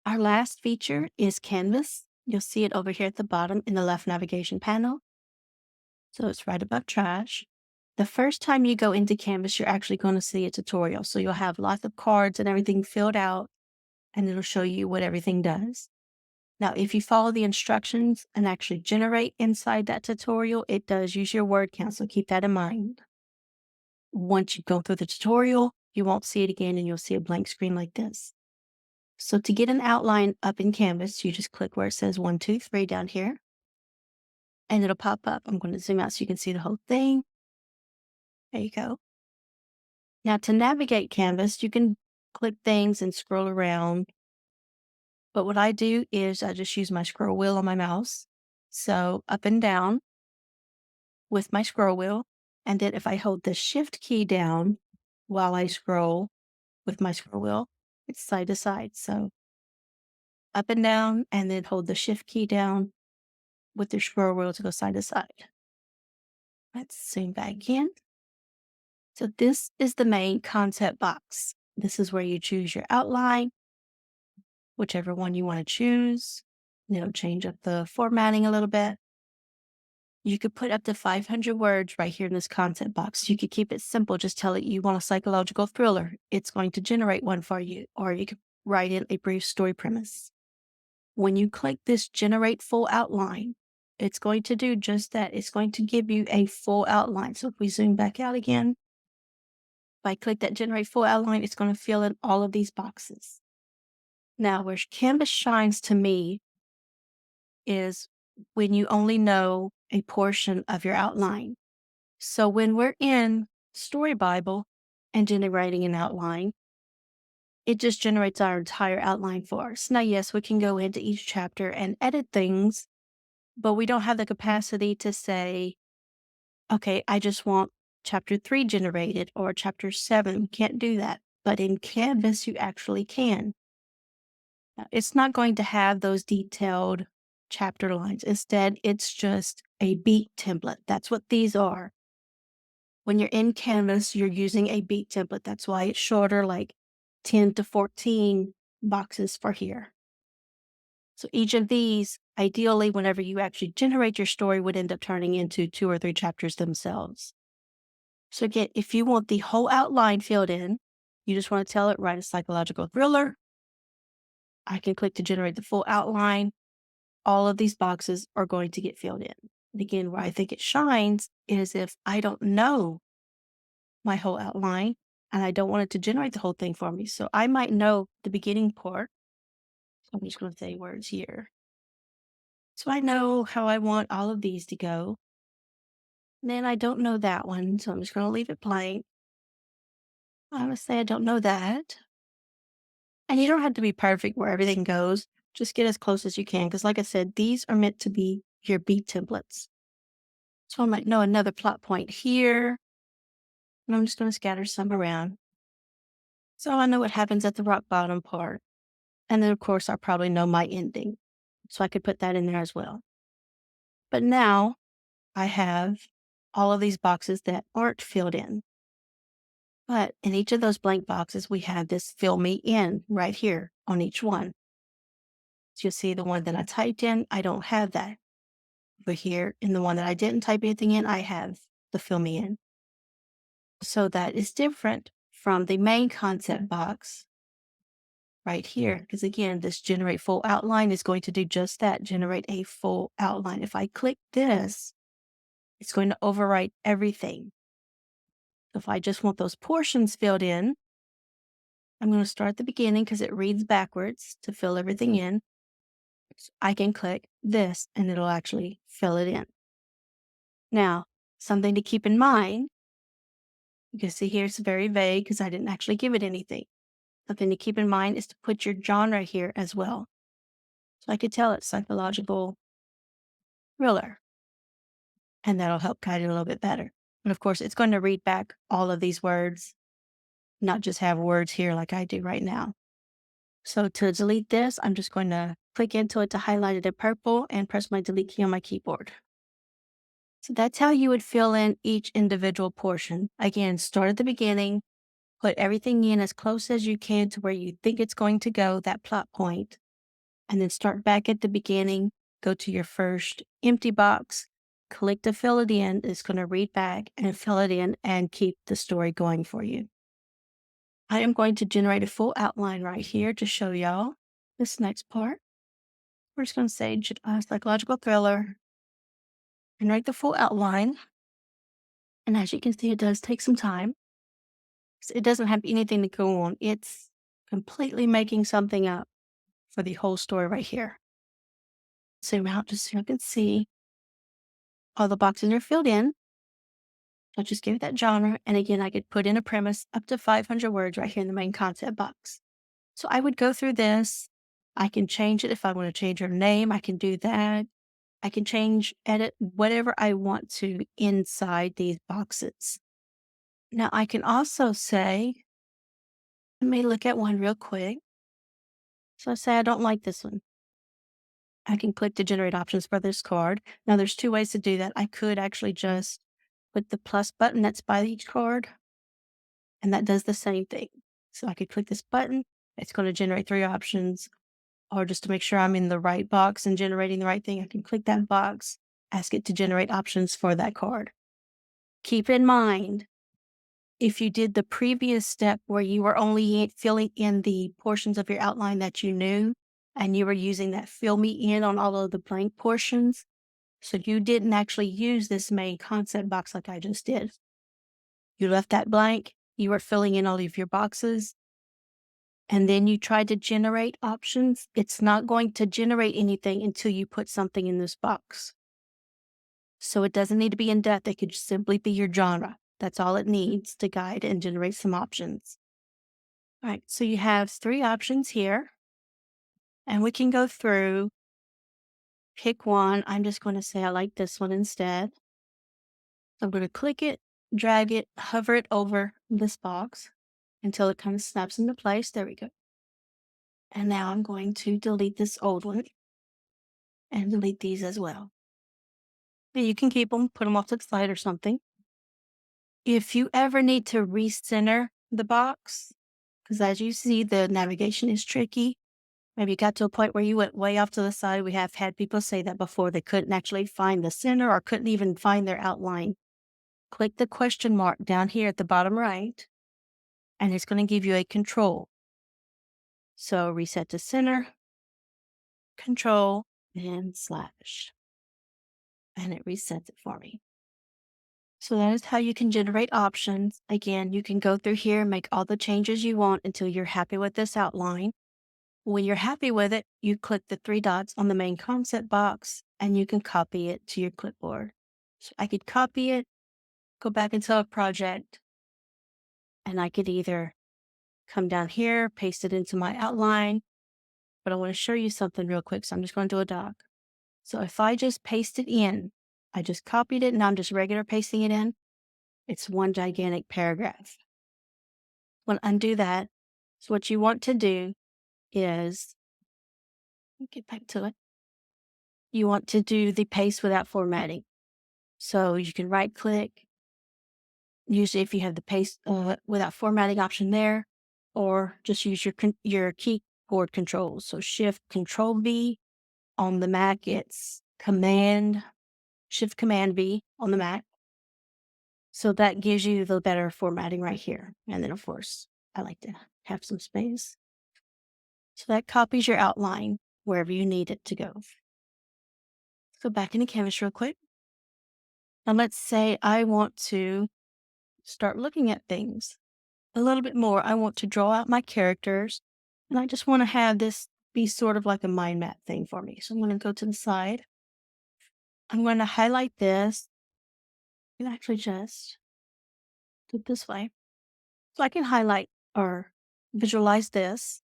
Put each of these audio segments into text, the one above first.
Our last feature is Canvas. You'll see it over here at the bottom in the left navigation panel. So it's right above trash. The first time you go into Canvas, you're actually going to see a tutorial. So you'll have lots of cards and everything filled out, and it'll show you what everything does. Now, if you follow the instructions and actually generate inside that tutorial, it does use your word count, so keep that in mind. Once you go through the tutorial, you won't see it again and you'll see a blank screen like this. So to get an outline up in Canvas, you just click where it says 1, 2, 3 down here, and it'll pop up. I'm going to zoom out so you can see the whole thing. There you go. Now to navigate Canvas, you can click things and scroll around. But what I do is I just use my scroll wheel on my mouse. So up and down with my scroll wheel. And then if I hold the shift key down while I scroll with my scroll wheel, it's side to side. So up and down, and then hold the shift key down with your scroll wheel to go side to side. Let's zoom back in. So this is the main concept box. This is where you choose your outline, whichever one you want to choose. It'll change up the formatting a little bit. You could put up to 500 words right here in this concept box. You could keep it simple. Just tell it you want a psychological thriller. It's going to generate one for you. Or you could write in a brief story premise. When you click this generate full outline, it's going to do just that. It's going to give you a full outline. So if we zoom back out again, if I click that generate full outline, it's going to fill in all of these boxes. Now, where Canvas shines to me is when you only know a portion of your outline. So when we're in Story Bible and generating an outline, it just generates our entire outline for us. Now, yes, we can go into each chapter and edit things, but we don't have the capacity to say, okay, I just want chapter 3 generated or chapter 7. We can't do that. But in Canvas, you actually can. Now, it's not going to have those detailed chapter lines. Instead, it's just a beat template. That's what these are. When you're in Canvas, you're using a beat template. That's why it's shorter, like 10 to 14 boxes for here. So each of these, ideally, whenever you actually generate your story, would end up turning into 2 or 3 chapters themselves. So again, if you want the whole outline filled in, you just want to tell it, write a psychological thriller. I can click to generate the full outline. All of these boxes are going to get filled in. And again, where I think it shines is if I don't know my whole outline and I don't want it to generate the whole thing for me. So I might know the beginning part. So I'm just going to say words here. So I know how I want all of these to go. And then I don't know that one, so I'm just going to leave it blank. I'm going to say I don't know that. And you don't have to be perfect where everything goes. Just get as close as you can. Because like I said, these are meant to be your beat templates. So I might know another plot point here. And I'm just going to scatter some around. So I know what happens at the rock bottom part. And then, of course, I probably know my ending. So I could put that in there as well. But now I have all of these boxes that aren't filled in. But in each of those blank boxes, we have this fill me in right here on each one. So you'll see the one that I typed in, I don't have that. Over here, in the one that I didn't type anything in, I have the fill me in. So that is different from the main concept box right here. Because again, this generate full outline is going to do just that, generate a full outline. If I click this, it's going to overwrite everything. If I just want those portions filled in, I'm going to start at the beginning because it reads backwards to fill everything in. So I can click this and it'll actually fill it in. Now, something to keep in mind, you can see here it's very vague because I didn't actually give it anything. Something to keep in mind is to put your genre here as well. So I could tell it's psychological thriller, and that'll help guide it a little bit better. And of course, it's going to read back all of these words, not just have words here like I do right now. So to delete this, I'm just going to click into it to highlight it in purple and press my delete key on my keyboard. So that's how you would fill in each individual portion. Again, start at the beginning, put everything in as close as you can to where you think it's going to go, that plot point. and then start back at the beginning, go to your first empty box, click to fill it in. It's going to read back and fill it in and keep the story going for you. I am going to generate a full outline right here to show y'all this next part. We're just going to say psychological thriller, generate the full outline. And as you can see, it does take some time. It doesn't have anything to go on. It's completely making something up for the whole story right here. Zoom out just so you can see all the boxes are filled in. I'll just give it that genre. And again, I could put in a premise up to 500 words right here in the main concept box. So I would go through this. I can change it if I want to change her name. I can do that. I can change, edit, whatever I want to inside these boxes. Now I can also say, let me look at one real quick. So say I don't like this one. I can click to generate options for this card. Now there's two ways to do that. I could actually just put the plus button that's by each card, and that does the same thing. So I could click this button. It's going to generate 3 options. Or just to make sure I'm in the right box and generating the right thing, I can click that box, ask it to generate options for that card. Keep in mind, if you did the previous step where you were only filling in the portions of your outline that you knew, and you were using that fill me in on all of the blank portions, so you didn't actually use this main concept box like I just did. You left that blank, you were filling in all of your boxes, and then you tried to generate options. It's not going to generate anything until you put something in this box. So it doesn't need to be in depth. It could just simply be your genre. That's all it needs to guide and generate some options. All right, so you have 3 options here, and we can go through, pick one. I'm just going to say I like this one instead. I'm going to click it, drag it, hover it over this box until it kind of snaps into place. There we go. And now I'm going to delete this old one and delete these as well. You can keep them, put them off to the side or something. If you ever need to recenter the box, because as you see, the navigation is tricky. Maybe you got to a point where you went way off to the side. We have had people say that before. They couldn't actually find the center or couldn't even find their outline. Click the question mark down here at the bottom right, and it's going to give you a control. So reset to center, control, and slash. And it resets it for me. So that is how you can generate options. Again, you can go through here and make all the changes you want until you're happy with this outline. When you're happy with it, you click the 3 dots on the main concept box and you can copy it to your clipboard. So I could copy it, go back into a project, and I could either come down here, paste it into my outline, but I want to show you something real quick. So I'm just going to do a doc. So if I just paste it in, I just copied it and I'm just regular pasting it in. It's one gigantic paragraph. When undo that, so what you want to do is, get back to it. You want to do the paste without formatting. So you can right click, usually if you have the paste without formatting option there, or just use your keyboard controls. So Shift Control V on the Mac, it's Shift Command V on the Mac. So that gives you the better formatting right here. And then of course, I like to have some space. So that copies your outline wherever you need it to go. Let's go back into Canvas real quick. Now let's say I want to start looking at things a little bit more. I want to draw out my characters, and I just want to have this be sort of like a mind map thing for me. So I'm going to go to the side. I'm going to highlight this. You can actually just do it this way. So I can highlight or visualize this.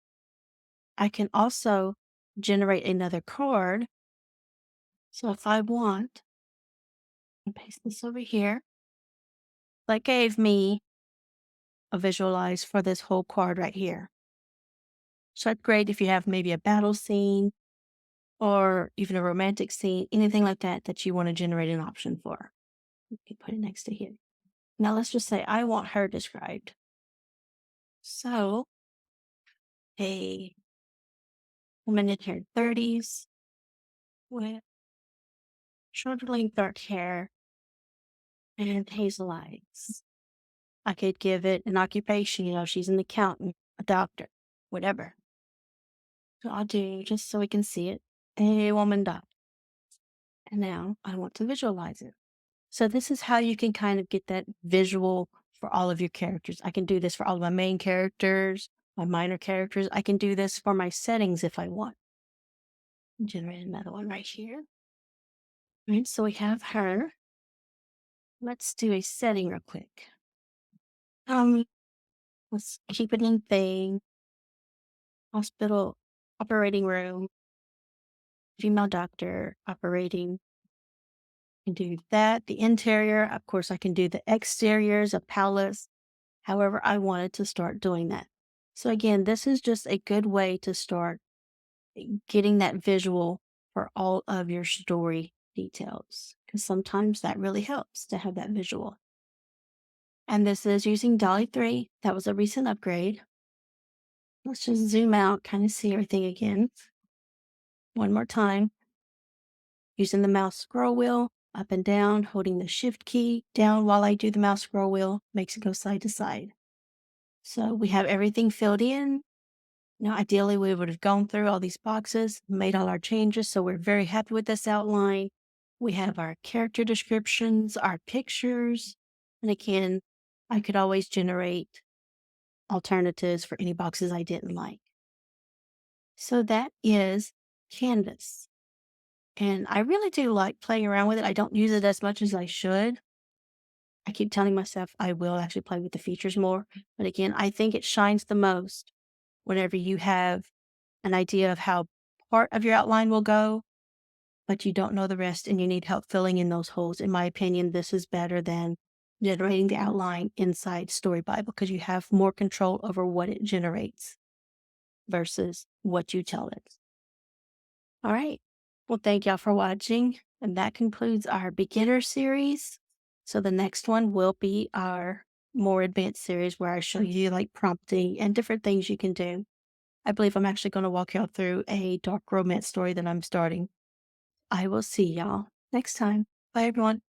I can also generate another card. So if I want, and paste this over here, that gave me a visualize for this whole card right here. So that's great if you have maybe a battle scene or even a romantic scene, anything like that that you want to generate an option for. You can put it next to here. Now let's just say I want her described. So, a woman in her 30s with shoulder length dark hair and hazel eyes. I could give it an occupation, she's an accountant, a doctor, whatever. So I'll do, just so we can see it, a woman doctor. And now I want to visualize it. So this is how you can kind of get that visual for all of your characters. I can do this for all of my main characters, my minor characters. I can do this for my settings if I want. Generate another one right here. All right, so we have her. Let's do a setting real quick. Um, let's keep it in thing. Hospital operating room, female doctor operating. I can do that. The interior, of course, I can do the exteriors, a palace, however I wanted to start doing that. So again, this is just a good way to start getting that visual for all of your story details, because sometimes that really helps to have that visual. And this is using Dolly 3. That was a recent upgrade. Let's just zoom out, kind of see everything again. One more time. Using the mouse scroll wheel, up and down, holding the shift key down while I do the mouse scroll wheel, makes it go side to side. So we have everything filled in. Now, ideally, we would have gone through all these boxes, made all our changes, so we're very happy with this outline. We have our character descriptions, our pictures, and again, I could always generate alternatives for any boxes I didn't like. So that is Canvas. And I really do like playing around with it. I don't use it as much as I should. I keep telling myself I will actually play with the features more. But again, I think it shines the most whenever you have an idea of how part of your outline will go, but you don't know the rest and you need help filling in those holes. In my opinion, this is better than generating the outline inside Story Bible because you have more control over what it generates versus what you tell it. All right. Well, thank y'all for watching. And that concludes our beginner series. So the next one will be our more advanced series where I show you like prompting and different things you can do. I believe I'm actually going to walk y'all through a dark romance story that I'm starting. I will see y'all next time. Bye, everyone.